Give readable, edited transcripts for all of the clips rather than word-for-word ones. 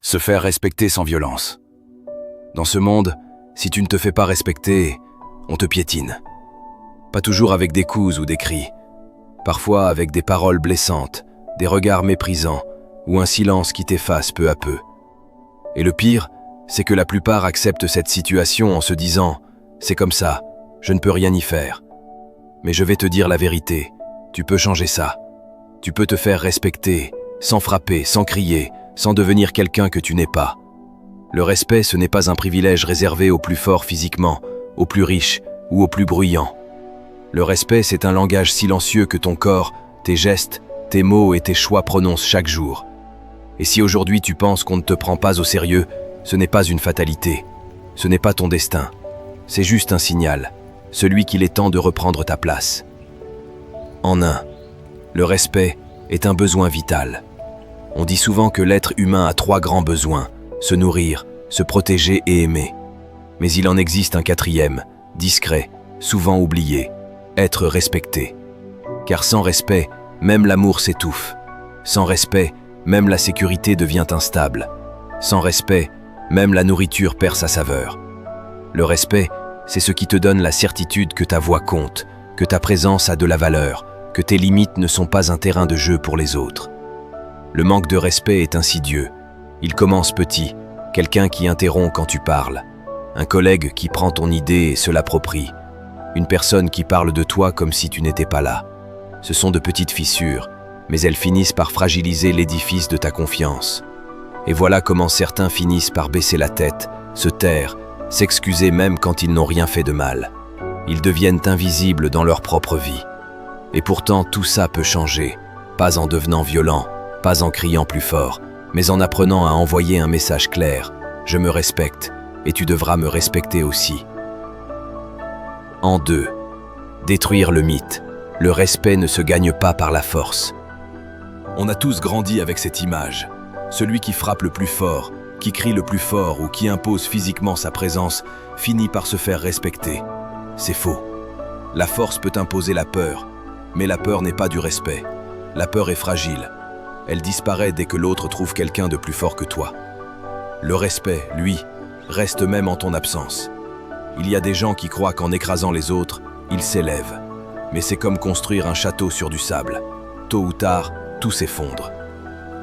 Se faire respecter sans violence. Dans ce monde, si tu ne te fais pas respecter, on te piétine. Pas toujours avec des coups ou des cris, parfois avec des paroles blessantes, des regards méprisants ou un silence qui t'efface peu à peu. Et le pire, c'est que la plupart acceptent cette situation en se disant « c'est comme ça, je ne peux rien y faire ». Mais je vais te dire la vérité, tu peux changer ça. Tu peux te faire respecter, sans frapper, sans crier, sans devenir quelqu'un que tu n'es pas. Le respect, ce n'est pas un privilège réservé aux plus forts physiquement, aux plus riches ou aux plus bruyants. Le respect, c'est un langage silencieux que ton corps, tes gestes, tes mots et tes choix prononcent chaque jour. Et si aujourd'hui tu penses qu'on ne te prend pas au sérieux, ce n'est pas une fatalité, ce n'est pas ton destin. C'est juste un signal, celui qu'il est temps de reprendre ta place. En un, le respect est un besoin vital. On dit souvent que l'être humain a 3 grands besoins, se nourrir, se protéger et aimer. Mais il en existe un 4e, discret, souvent oublié, être respecté. Car sans respect, même l'amour s'étouffe. Sans respect, même la sécurité devient instable. Sans respect, même la nourriture perd sa saveur. Le respect, c'est ce qui te donne la certitude que ta voix compte, que ta présence a de la valeur, que tes limites ne sont pas un terrain de jeu pour les autres. Le manque de respect est insidieux. Il commence petit, quelqu'un qui interrompt quand tu parles, un collègue qui prend ton idée et se l'approprie, une personne qui parle de toi comme si tu n'étais pas là. Ce sont de petites fissures, mais elles finissent par fragiliser l'édifice de ta confiance. Et voilà comment certains finissent par baisser la tête, se taire, s'excuser même quand ils n'ont rien fait de mal. Ils deviennent invisibles dans leur propre vie. Et pourtant, tout ça peut changer, pas en devenant violent, pas en criant plus fort, mais en apprenant à envoyer un message clair. Je me respecte, et tu devras me respecter aussi. En 2, détruire le mythe. Le respect ne se gagne pas par la force. On a tous grandi avec cette image. Celui qui frappe le plus fort, qui crie le plus fort ou qui impose physiquement sa présence, finit par se faire respecter. C'est faux. La force peut imposer la peur, mais la peur n'est pas du respect. La peur est fragile. Elle disparaît dès que l'autre trouve quelqu'un de plus fort que toi. Le respect, lui, reste même en ton absence. Il y a des gens qui croient qu'en écrasant les autres, ils s'élèvent. Mais c'est comme construire un château sur du sable. Tôt ou tard, tout s'effondre.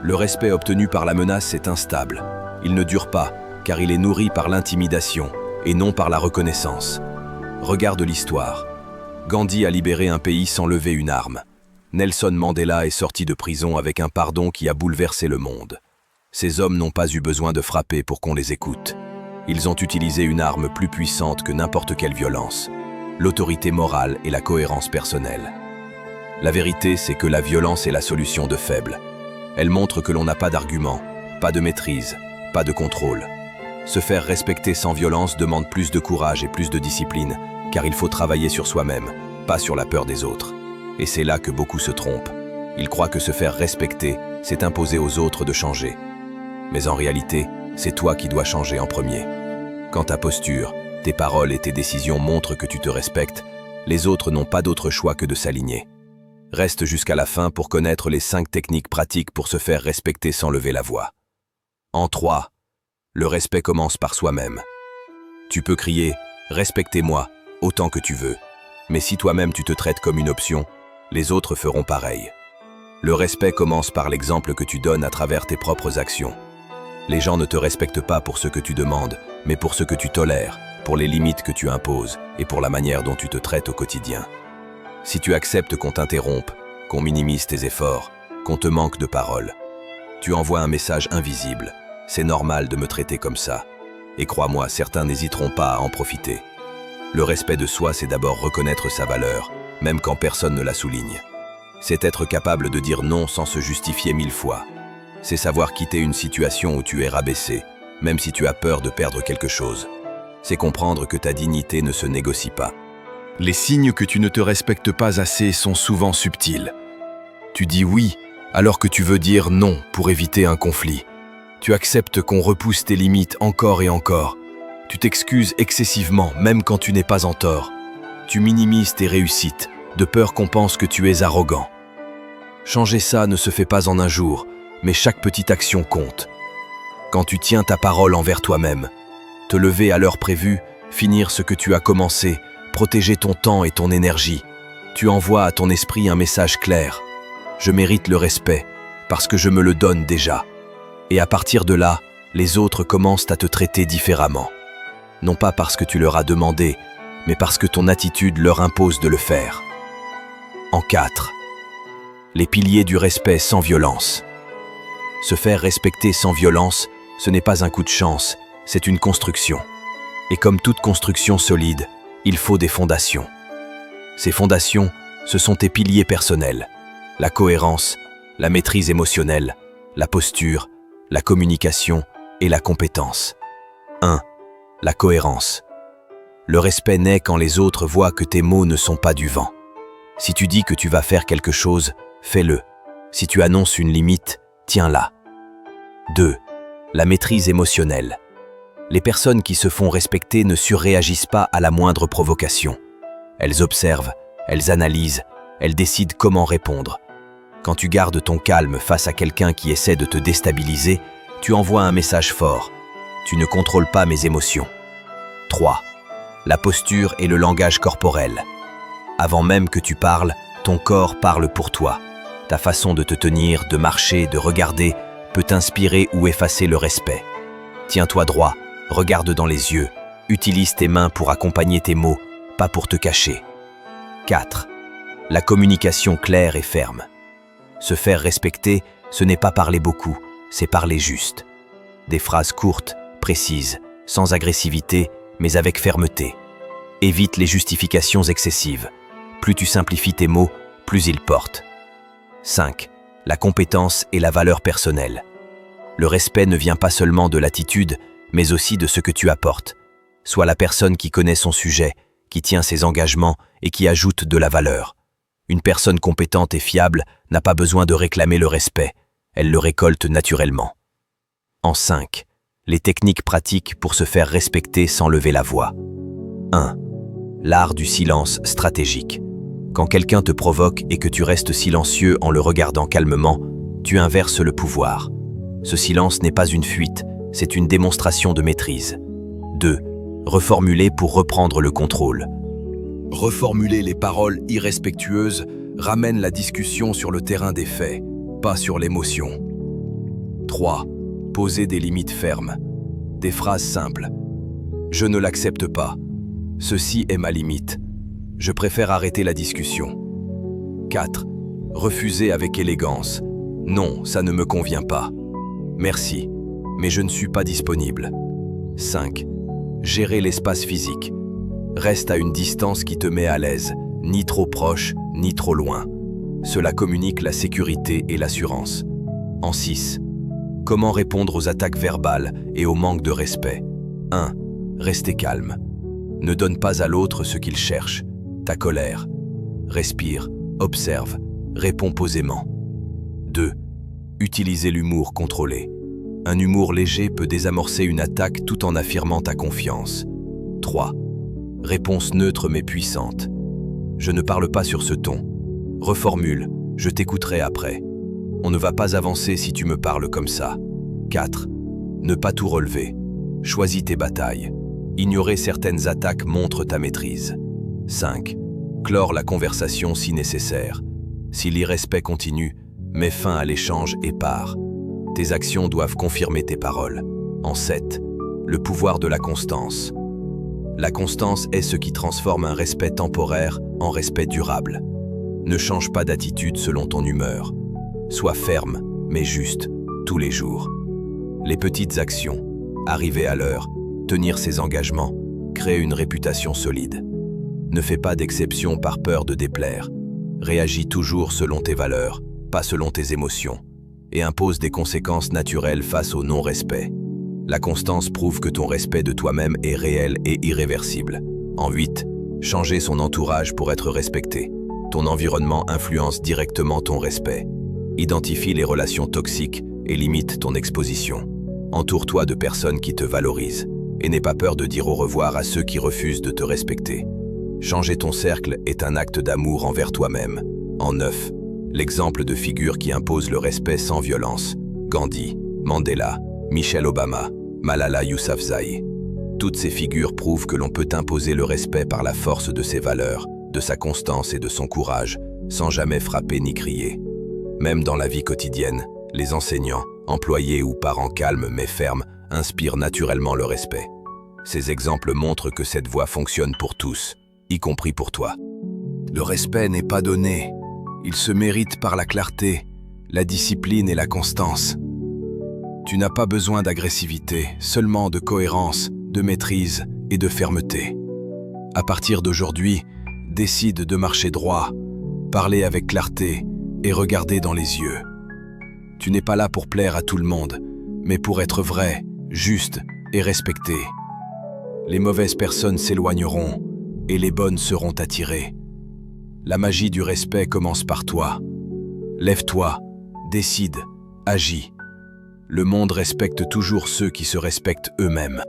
Le respect obtenu par la menace est instable. Il ne dure pas, car il est nourri par l'intimidation et non par la reconnaissance. Regarde l'histoire. Gandhi a libéré un pays sans lever une arme. Nelson Mandela est sorti de prison avec un pardon qui a bouleversé le monde. Ces hommes n'ont pas eu besoin de frapper pour qu'on les écoute. Ils ont utilisé une arme plus puissante que n'importe quelle violence, l'autorité morale et la cohérence personnelle. La vérité, c'est que la violence est la solution de faibles. Elle montre que l'on n'a pas d'argument, pas de maîtrise, pas de contrôle. Se faire respecter sans violence demande plus de courage et plus de discipline, car il faut travailler sur soi-même, pas sur la peur des autres. Et c'est là que beaucoup se trompent. Ils croient que se faire respecter, c'est imposer aux autres de changer. Mais en réalité, c'est toi qui dois changer en premier. Quand ta posture, tes paroles et tes décisions montrent que tu te respectes, les autres n'ont pas d'autre choix que de s'aligner. Reste jusqu'à la fin pour connaître les 5 techniques pratiques pour se faire respecter sans lever la voix. En 3, le respect commence par soi-même. Tu peux crier « Respectez-moi » autant que tu veux, mais si toi-même tu te traites comme une option, les autres feront pareil. Le respect commence par l'exemple que tu donnes à travers tes propres actions. Les gens ne te respectent pas pour ce que tu demandes, mais pour ce que tu tolères, pour les limites que tu imposes et pour la manière dont tu te traites au quotidien. Si tu acceptes qu'on t'interrompe, qu'on minimise tes efforts, qu'on te manque de paroles, tu envoies un message invisible. C'est normal de me traiter comme ça. Et crois-moi, certains n'hésiteront pas à en profiter. Le respect de soi, c'est d'abord reconnaître sa valeur, même quand personne ne la souligne. C'est être capable de dire non sans se justifier 1000 fois. C'est savoir quitter une situation où tu es rabaissé, même si tu as peur de perdre quelque chose. C'est comprendre que ta dignité ne se négocie pas. Les signes que tu ne te respectes pas assez sont souvent subtils. Tu dis oui, alors que tu veux dire non pour éviter un conflit. Tu acceptes qu'on repousse tes limites encore et encore. Tu t'excuses excessivement, même quand tu n'es pas en tort. Tu minimises tes réussites, de peur qu'on pense que tu es arrogant. Changer ça ne se fait pas en un jour, mais chaque petite action compte. Quand tu tiens ta parole envers toi-même, te lever à l'heure prévue, finir ce que tu as commencé, protéger ton temps et ton énergie, tu envoies à ton esprit un message clair. Je mérite le respect, parce que je me le donne déjà. Et à partir de là, les autres commencent à te traiter différemment. Non pas parce que tu leur as demandé, mais parce que ton attitude leur impose de le faire. En 4. Les piliers du respect sans violence. Se faire respecter sans violence, ce n'est pas un coup de chance, c'est une construction. Et comme toute construction solide, il faut des fondations. Ces fondations, ce sont tes piliers personnels. La cohérence, la maîtrise émotionnelle, la posture, la communication et la compétence. 1. La cohérence. Le respect naît quand les autres voient que tes mots ne sont pas du vent. Si tu dis que tu vas faire quelque chose, fais-le. Si tu annonces une limite, tiens-la. 2. La maîtrise émotionnelle. Les personnes qui se font respecter ne surréagissent pas à la moindre provocation. Elles observent, elles analysent, elles décident comment répondre. Quand tu gardes ton calme face à quelqu'un qui essaie de te déstabiliser, tu envoies un message fort. Tu ne contrôles pas mes émotions. 3. La posture et le langage corporel. Avant même que tu parles, ton corps parle pour toi. Ta façon de te tenir, de marcher, de regarder peut inspirer ou effacer le respect. Tiens-toi droit, regarde dans les yeux, utilise tes mains pour accompagner tes mots, pas pour te cacher. 4. La communication claire et ferme. Se faire respecter, ce n'est pas parler beaucoup, c'est parler juste. Des phrases courtes, précises, sans agressivité, mais avec fermeté. Évite les justifications excessives. Plus tu simplifies tes mots, plus ils portent. 5. La compétence et la valeur personnelle. Le respect ne vient pas seulement de l'attitude, mais aussi de ce que tu apportes. Sois la personne qui connaît son sujet, qui tient ses engagements et qui ajoute de la valeur. Une personne compétente et fiable n'a pas besoin de réclamer le respect, elle le récolte naturellement. En 5. Les techniques pratiques pour se faire respecter sans lever la voix. 1. L'art du silence stratégique. Quand quelqu'un te provoque et que tu restes silencieux en le regardant calmement, tu inverses le pouvoir. Ce silence n'est pas une fuite, c'est une démonstration de maîtrise. 2. Reformuler pour reprendre le contrôle. Reformuler les paroles irrespectueuses ramène la discussion sur le terrain des faits, pas sur l'émotion. 3. Poser des limites fermes. Des phrases simples. Je ne l'accepte pas. Ceci est ma limite. Je préfère arrêter la discussion. 4. Refuser avec élégance. Non, ça ne me convient pas. Merci, mais je ne suis pas disponible. 5. Gérer l'espace physique. Reste à une distance qui te met à l'aise, ni trop proche, ni trop loin. Cela communique la sécurité et l'assurance. En 6. Comment répondre aux attaques verbales et au manque de respect. 1. Rester calme. Ne donne pas à l'autre ce qu'il cherche, ta colère. Respire, observe, réponds posément. 2. Utiliser l'humour contrôlé. Un humour léger peut désamorcer une attaque tout en affirmant ta confiance. 3. Réponse neutre mais puissante. Je ne parle pas sur ce ton. Reformule, je t'écouterai après. On ne va pas avancer si tu me parles comme ça. 4. Ne pas tout relever. Choisis tes batailles. Ignorer certaines attaques montre ta maîtrise. 5. Clore la conversation si nécessaire. Si l'irrespect continue, mets fin à l'échange et pars. Tes actions doivent confirmer tes paroles. En 7. Le pouvoir de la constance. La constance est ce qui transforme un respect temporaire en respect durable. Ne change pas d'attitude selon ton humeur. Sois ferme, mais juste, tous les jours. Les petites actions, arriver à l'heure, tenir ses engagements, créer une réputation solide. Ne fais pas d'exception par peur de déplaire. Réagis toujours selon tes valeurs, pas selon tes émotions, et impose des conséquences naturelles face au non-respect. La constance prouve que ton respect de toi-même est réel et irréversible. En 8, changer son entourage pour être respecté. Ton environnement influence directement ton respect. Identifie les relations toxiques et limite ton exposition. Entoure-toi de personnes qui te valorisent et n'aie pas peur de dire au revoir à ceux qui refusent de te respecter. Changer ton cercle est un acte d'amour envers toi-même. En 9, l'exemple de figure qui impose le respect sans violence. Gandhi, Mandela, Michelle Obama, Malala Yousafzai. Toutes ces figures prouvent que l'on peut imposer le respect par la force de ses valeurs, de sa constance et de son courage, sans jamais frapper ni crier. Même dans la vie quotidienne, les enseignants, employés ou parents calmes mais fermes inspirent naturellement le respect. Ces exemples montrent que cette voie fonctionne pour tous, y compris pour toi. Le respect n'est pas donné. Il se mérite par la clarté, la discipline et la constance. Tu n'as pas besoin d'agressivité, seulement de cohérence, de maîtrise et de fermeté. À partir d'aujourd'hui, décide de marcher droit, parler avec clarté et regarder dans les yeux. Tu n'es pas là pour plaire à tout le monde, mais pour être vrai, juste et respecté. Les mauvaises personnes s'éloigneront et les bonnes seront attirées. La magie du respect commence par toi. Lève-toi, décide, agis. Le monde respecte toujours ceux qui se respectent eux-mêmes.